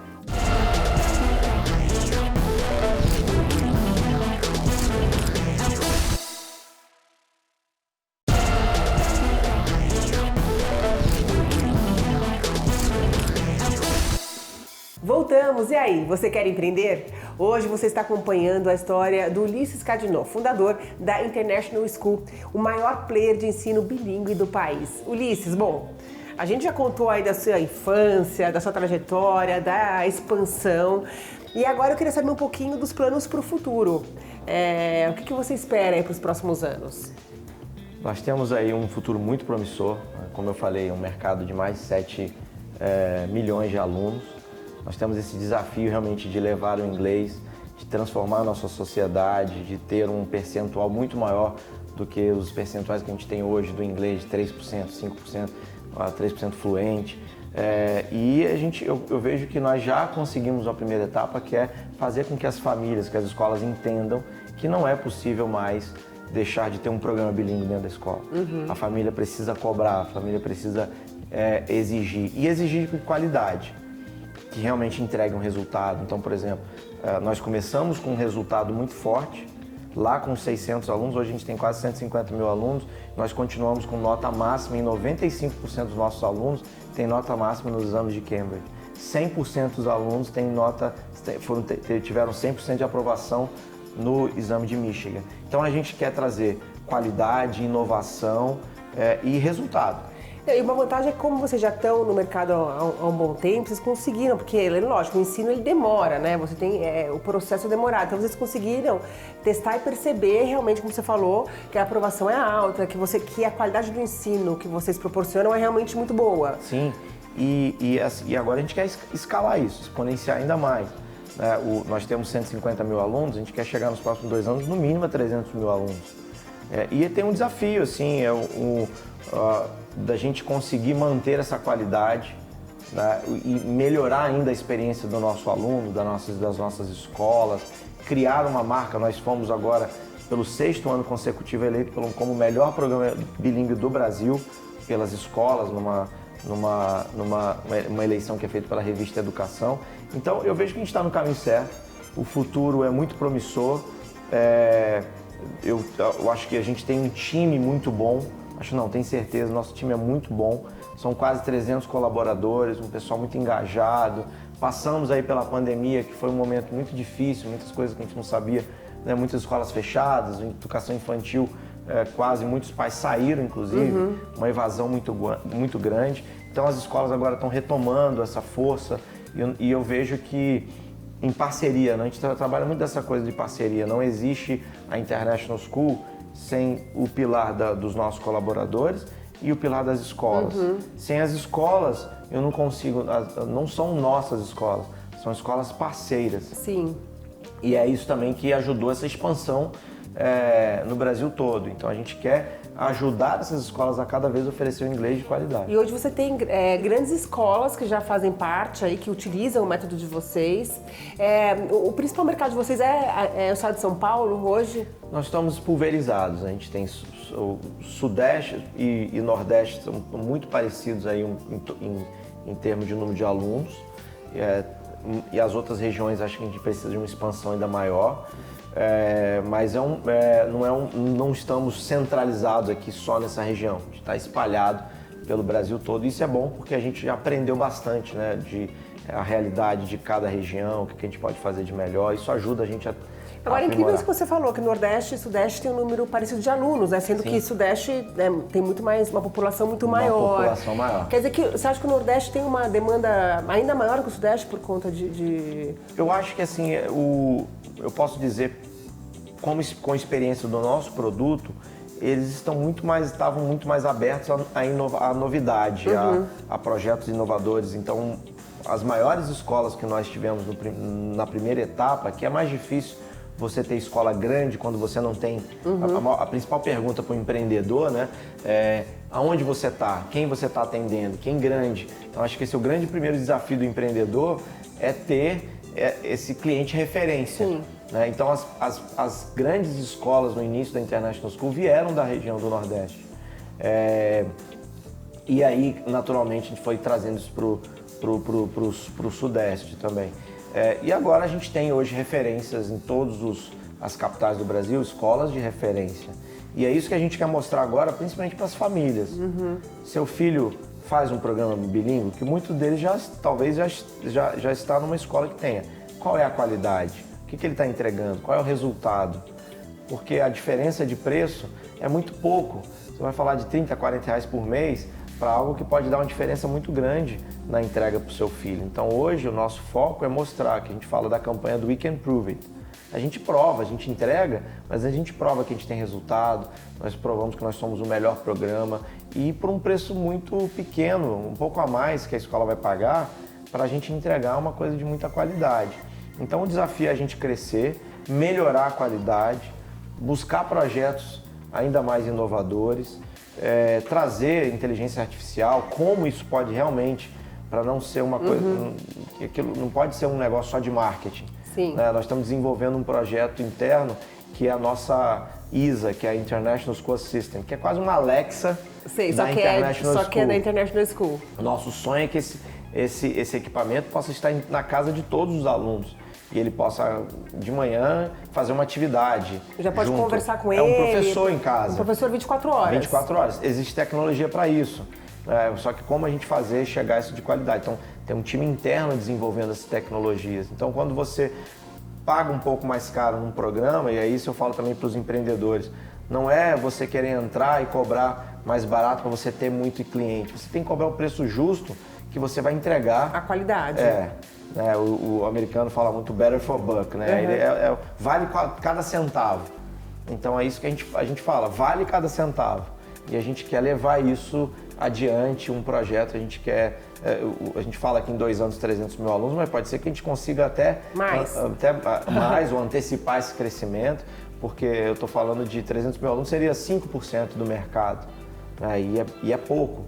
Voltamos, e aí, você quer empreender? Hoje você está acompanhando a história do Ulisses Cadinot, fundador da International School, o maior player de ensino bilíngue do país. Ulisses, bom, a gente já contou aí da sua infância, da sua trajetória, da expansão, e agora eu queria saber um pouquinho dos planos para o futuro. O que você espera aí para os próximos anos? Nós temos aí um futuro muito promissor, como eu falei, um mercado de mais de 7 milhões de alunos. Nós temos esse desafio realmente de levar o inglês, de transformar a nossa sociedade, de ter um percentual muito maior do que os percentuais que a gente tem hoje do inglês, de 3%, 5%, 3% fluente. Eu vejo que nós já conseguimos a primeira etapa, que é fazer com que as famílias, que as escolas entendam que não é possível mais deixar de ter um programa bilíngue dentro da escola. A família precisa cobrar, a família precisa exigir, e exigir com qualidade, que realmente entregue um resultado. Então, por exemplo, nós começamos com um resultado muito forte, lá com 600 alunos, hoje a gente tem quase 150 mil alunos, nós continuamos com nota máxima em 95% dos nossos alunos tem nota máxima nos exames de Cambridge. 100% dos alunos tiveram 100% de aprovação no exame de Michigan. Então a gente quer trazer qualidade, inovação e resultado. E uma vantagem é que como vocês já estão no mercado há um bom tempo, vocês conseguiram, porque, lógico, o ensino ele demora, né? Você tem o processo é demorado, então vocês conseguiram testar e perceber realmente, como você falou, que a aprovação é alta, que a qualidade do ensino que vocês proporcionam é realmente muito boa. Sim, e agora a gente quer escalar isso, exponenciar ainda mais. Nós temos 150 mil alunos, a gente quer chegar nos próximos 2 anos no mínimo a 300 mil alunos. E tem um desafio, assim, da gente conseguir manter essa qualidade, né, e melhorar ainda a experiência do nosso aluno, das nossas escolas, criar uma marca. Nós fomos agora, pelo 6º ano consecutivo, eleito como o melhor programa bilíngue do Brasil pelas escolas, numa eleição que é feita pela revista Educação. Então eu vejo que a gente está no caminho certo, o futuro é muito promissor, eu acho que a gente tem um time muito bom. Tenho certeza, nosso time é muito bom, são quase 300 colaboradores, um pessoal muito engajado. Passamos aí pela pandemia, que foi um momento muito difícil, muitas coisas que a gente não sabia né? Muitas escolas fechadas, educação infantil, quase muitos pais saíram, inclusive, uma evasão muito grande. Então as escolas agora estão retomando essa força e eu vejo que em parceria, né? A gente trabalha muito dessa coisa de parceria, não existe a International School sem o pilar dos nossos colaboradores e o pilar das escolas. Sem as escolas, eu não consigo, não são nossas escolas, são escolas parceiras. Sim. E é isso também que ajudou essa expansão no Brasil todo. Então a gente quer ajudar essas escolas a cada vez oferecer um inglês de qualidade. E hoje você tem grandes escolas que já fazem parte aí, que utilizam o método de vocês. O principal mercado de vocês é o estado de São Paulo hoje? Nós estamos pulverizados, a gente tem o Sudeste e Nordeste são muito parecidos aí em termos de número de alunos. E as outras regiões acho que a gente precisa de uma expansão ainda maior. Mas não estamos centralizados aqui só nessa região, a gente está espalhado pelo Brasil todo. Isso é bom porque a gente já aprendeu bastante, né, a realidade de cada região, o que a gente pode fazer de melhor. Isso ajuda a gente a Agora, é incrível isso que você falou, que Nordeste e Sudeste tem um número parecido de alunos, né? Sendo que Sudeste tem muito mais, uma população muito maior. Uma população maior. Quer dizer que você acha que o Nordeste tem uma demanda ainda maior que o Sudeste por conta de... Eu acho que assim, eu posso dizer, com a experiência do nosso produto, eles estavam muito mais abertos à novidade, a projetos inovadores. Então, as maiores escolas que nós tivemos na primeira etapa, que é mais difícil você ter escola grande quando você não tem... A principal pergunta para o empreendedor, né, é aonde você está, quem você está atendendo, quem grande. Então, acho que esse é o grande primeiro desafio do empreendedor, é ter esse cliente referência. Sim. Né? Então, as grandes escolas no início da International School vieram da região do Nordeste. E aí, naturalmente, a gente foi trazendo isso para o Sudeste também. E agora a gente tem hoje referências em todas as capitais do Brasil, escolas de referência. E é isso que a gente quer mostrar agora, principalmente para as famílias. Seu filho faz um programa bilíngue, que muitos deles talvez já está numa escola que tenha. Qual é a qualidade? O que ele está entregando? Qual é o resultado? Porque a diferença de preço é muito pouco. Você vai falar de 30, 40 reais por mês para algo que pode dar uma diferença muito grande na entrega para o seu filho. Então hoje o nosso foco é mostrar, que a gente fala da campanha do We Can Prove It. A gente prova, a gente entrega, mas a gente prova que a gente tem resultado, nós provamos que nós somos o melhor programa e por um preço muito pequeno, um pouco a mais que a escola vai pagar, para a gente entregar uma coisa de muita qualidade. Então o desafio é a gente crescer, melhorar a qualidade, buscar projetos ainda mais inovadores, trazer inteligência artificial, como isso pode realmente, para não ser uma coisa, aquilo não pode ser um negócio só de marketing. Sim. Nós estamos desenvolvendo um projeto interno que é a nossa ISA, que é a International School Assistant, que é quase uma Alexa da International School. Só que é da International School. Nosso sonho é que esse equipamento possa estar na casa de todos os alunos. E ele possa, de manhã, fazer uma atividade. Já pode junto. conversar com ele. É um professor em casa. Um professor 24 horas. 24 horas. Existe tecnologia para isso. Só que como a gente fazer chegar isso de qualidade? Então, tem um time interno desenvolvendo essas tecnologias. Então, quando você paga um pouco mais caro num programa, e é isso eu falo também para os empreendedores, não é você querer entrar e cobrar mais barato para você ter muito cliente. Você tem que cobrar o preço justo que você vai entregar. A qualidade. O americano fala muito better for buck, né? Vale cada centavo. Então é isso que a gente fala, vale cada centavo. E a gente quer levar isso adiante, um projeto, a gente quer... a gente fala que em 2 anos 300 mil alunos, mas pode ser que a gente consiga até mais ou antecipar esse crescimento, porque eu estou falando de 300 mil alunos, seria 5% do mercado, né? E é pouco.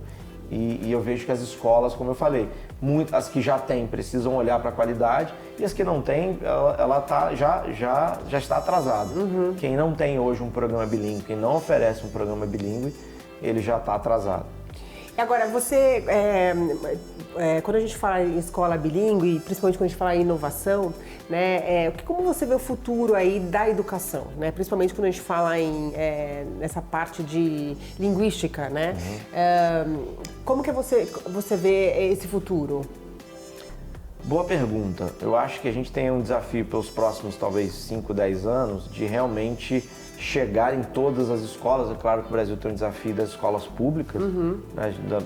E eu vejo que as escolas, como eu falei, as que já têm precisam olhar para a qualidade e as que não têm, ela já está atrasada. Quem não tem hoje um programa bilíngue, quem não oferece um programa bilíngue, ele já está atrasado. Agora, você, quando a gente fala em escola bilíngue, principalmente quando a gente fala em inovação, né, como você vê o futuro aí da educação, né? Principalmente quando a gente fala nessa parte de linguística, né? Como que você vê esse futuro? Boa pergunta. Eu acho que a gente tem um desafio pelos próximos, talvez, 5, 10 anos, de realmente chegar em todas as escolas. É claro que o Brasil tem um desafio das escolas públicas, né? Você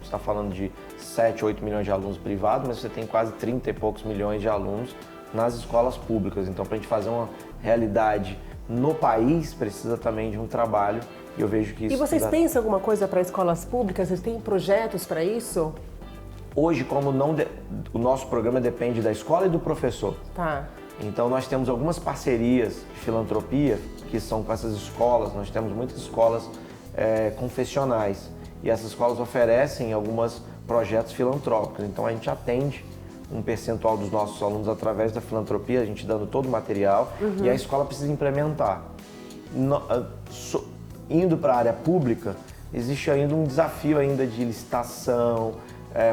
está falando de 7, 8 milhões de alunos privados, mas você tem quase 30 e poucos milhões de alunos nas escolas públicas. Então, para a gente fazer uma realidade no país, precisa também de um trabalho, e eu vejo que isso... E vocês pensam alguma coisa para escolas públicas? Vocês têm projetos para isso? Hoje, como o nosso programa depende da escola e do professor. Tá. Então, nós temos algumas parcerias de filantropia que são com essas escolas. Nós temos muitas escolas confessionais, e essas escolas oferecem alguns projetos filantrópicos. Então, a gente atende um percentual dos nossos alunos através da filantropia, a gente dando todo o material, e a escola precisa implementar. Indo para a área pública, existe ainda um desafio ainda de licitação,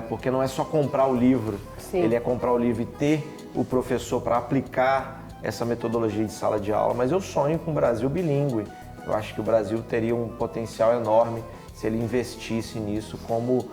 porque não é só comprar o livro, Sim. Ele é comprar o livro e ter o professor para aplicar essa metodologia de sala de aula, mas eu sonho com um Brasil bilíngue. Eu acho que o Brasil teria um potencial enorme se ele investisse nisso como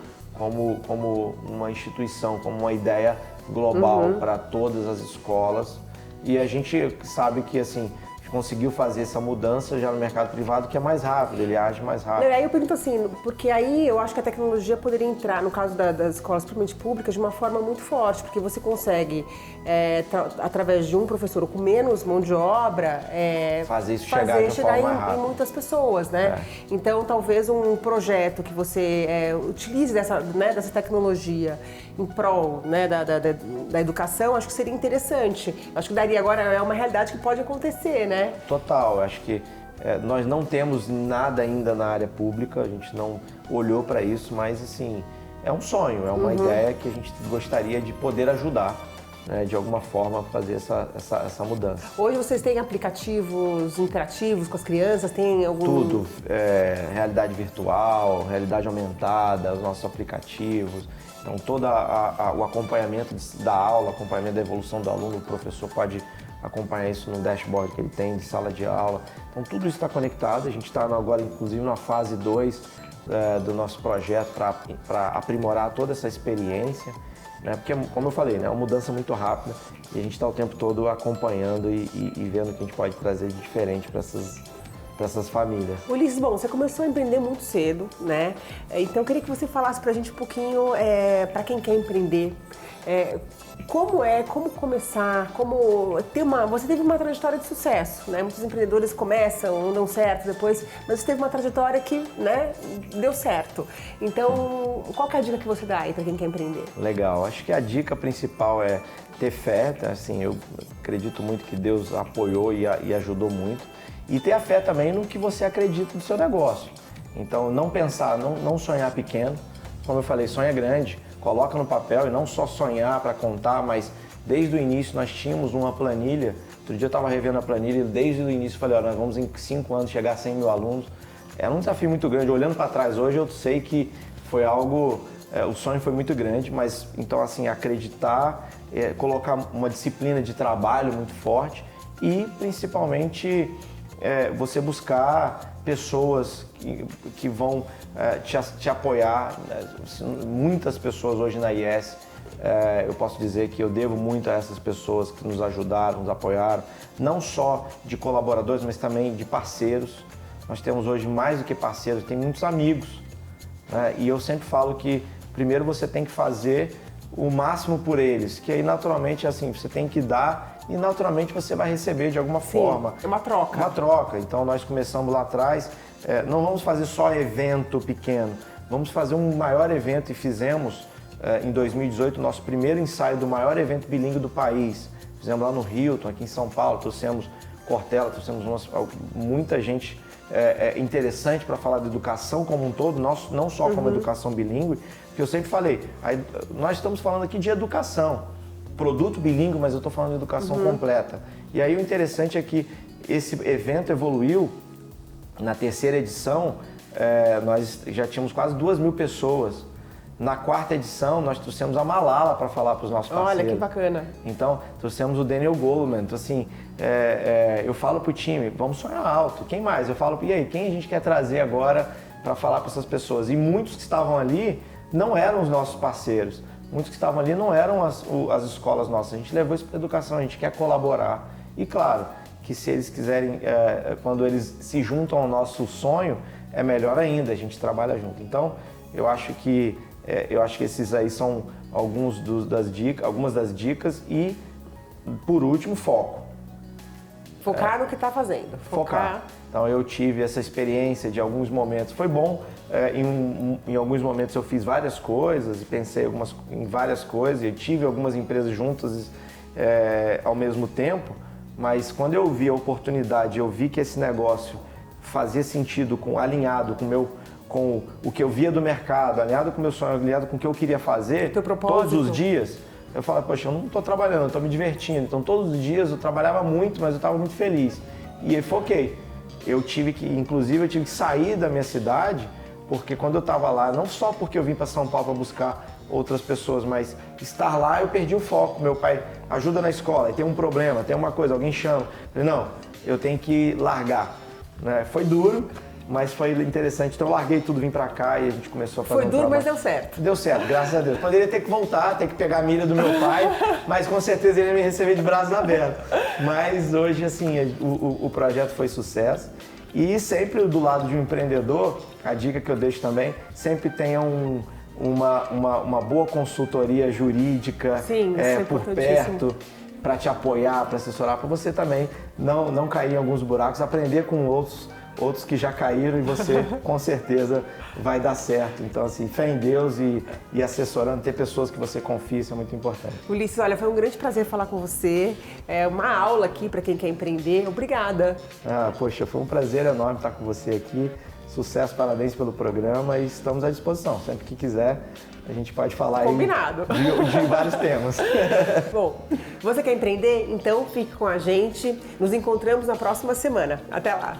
uma instituição, como uma ideia global para todas as escolas. E a gente sabe que assim, conseguiu fazer essa mudança já no mercado privado, que é mais rápido, ele age mais rápido. Aí eu pergunto assim, porque aí eu acho que a tecnologia poderia entrar, no caso das escolas principalmente públicas, de uma forma muito forte, porque você consegue, através de um professor ou com menos mão de obra, fazer isso chegar em muitas pessoas, né? Então, talvez um projeto que você utilize dessa tecnologia em prol, né, da educação, acho que seria interessante. Acho que daria agora, é uma realidade que pode acontecer, né? Total, acho que nós não temos nada ainda na área pública, a gente não olhou para isso, mas assim, é um sonho, é uma ideia que a gente gostaria de poder ajudar, né, de alguma forma, a fazer essa mudança. Hoje vocês têm aplicativos interativos com as crianças? Tem algum... Tudo, realidade virtual, realidade aumentada, os nossos aplicativos. Então, todo o acompanhamento da aula, acompanhamento da evolução do aluno, o professor pode acompanhar isso no dashboard que ele tem de sala de aula. Então, tudo isso está conectado. A gente está agora, inclusive, na fase 2 do nosso projeto para aprimorar toda essa experiência, né? Porque, como eu falei, né, é uma mudança muito rápida e a gente está o tempo todo acompanhando e vendo o que a gente pode trazer de diferente para essas famílias. Ulisses, bom, você começou a empreender muito cedo, né? Então eu queria que você falasse pra gente um pouquinho, para quem quer empreender, como começar, você teve uma trajetória de sucesso, né? Muitos empreendedores começam, não dão certo depois, mas você teve uma trajetória que, né, deu certo. Então, qual que é a dica que você dá aí pra quem quer empreender? Legal, acho que a dica principal é ter fé, assim, eu acredito muito que Deus apoiou e ajudou muito. E ter a fé também no que você acredita do seu negócio. Então, não pensar, não sonhar pequeno. Como eu falei, sonha grande, coloca no papel e não só sonhar para contar, mas desde o início nós tínhamos uma planilha. Outro dia eu estava revendo a planilha e desde o início eu falei, nós vamos em 5 anos chegar a 100 mil alunos. Era um desafio muito grande. Olhando para trás hoje, eu sei que foi algo... o sonho foi muito grande, mas então assim, acreditar, colocar uma disciplina de trabalho muito forte e principalmente... você buscar pessoas que vão te apoiar. Muitas pessoas hoje na IES, eu posso dizer que eu devo muito a essas pessoas que nos ajudaram, nos apoiaram, não só de colaboradores, mas também de parceiros. Nós temos hoje mais do que parceiros, tem muitos amigos, né? E eu sempre falo que primeiro você tem que fazer o máximo por eles, que aí naturalmente assim, você tem que dar e naturalmente você vai receber de alguma forma. É uma troca. Uma troca. Então nós começamos lá atrás, não vamos fazer só evento pequeno, vamos fazer um maior evento e fizemos em 2018 o nosso primeiro ensaio do maior evento bilíngue do país. Fizemos lá no Hilton, aqui em São Paulo, trouxemos Cortella, trouxemos muita gente interessante para falar de educação como um todo, não só como educação bilíngue, porque eu sempre falei, nós estamos falando aqui de educação, produto bilíngue, mas eu estou falando de educação completa. E aí o interessante é que esse evento evoluiu, na 3ª edição, nós já tínhamos quase 2.000 pessoas. Na 4ª edição, nós trouxemos a Malala para falar para os nossos parceiros. Olha, que bacana. Então, trouxemos o Daniel Goleman. Então, assim, eu falo para o time, vamos sonhar alto. Quem mais? Eu falo, e aí, quem a gente quer trazer agora para falar para essas pessoas? E muitos que estavam ali não eram os nossos parceiros. muitos que estavam ali não eram as escolas nossas. A gente levou isso para a educação, a gente quer colaborar. E claro, que se eles quiserem, quando eles se juntam ao nosso sonho, é melhor ainda, a gente trabalha junto. Então, eu acho que esses aí são algumas das dicas e, por último, foco. Focar no que está fazendo. Focar. Então, eu tive essa experiência de alguns momentos. Foi bom, em alguns momentos eu fiz várias coisas e pensei em várias coisas. Eu tive algumas empresas juntas ao mesmo tempo, mas quando eu vi a oportunidade, eu vi que esse negócio fazia sentido, alinhado com o que eu via do mercado, alinhado com o meu sonho, alinhado com o que eu queria fazer, todos os dias, eu falava, poxa, eu não estou trabalhando, eu estou me divertindo. Então, todos os dias eu trabalhava muito, mas eu estava muito feliz. E aí foquei. Inclusive, eu tive que sair da minha cidade, porque quando eu estava lá, não só porque eu vim para São Paulo para buscar outras pessoas, mas estar lá eu perdi o foco. Meu pai ajuda na escola, aí tem um problema, tem uma coisa, alguém chama. Eu falei, não, eu tenho que largar. Foi duro, mas foi interessante. Então eu larguei tudo, vim pra cá e a gente começou a fazer Foi duro, mas deu certo. Deu certo, graças a Deus. Poderia ter que voltar, ter que pegar a milha do meu pai, mas com certeza ele ia me receber de braços abertos. Mas hoje, assim, o projeto foi sucesso. E sempre do lado de um empreendedor, a dica que eu deixo também, sempre tenha uma boa consultoria jurídica. Sim, por perto, para te apoiar, para assessorar, para você também não cair em alguns buracos, aprender com outros que já caíram e você com certeza vai dar certo. Então, assim, fé em Deus e assessorando, ter pessoas que você confia, isso é muito importante. Ulisses, olha, foi um grande prazer falar com você. É uma aula aqui para quem quer empreender. Obrigada. Poxa, foi um prazer enorme estar com você aqui. Sucesso, parabéns pelo programa e estamos à disposição. Sempre que quiser, a gente pode falar Combinado. Aí de vários temas. Bom, você quer empreender? Então fique com a gente. Nos encontramos na próxima semana. Até lá!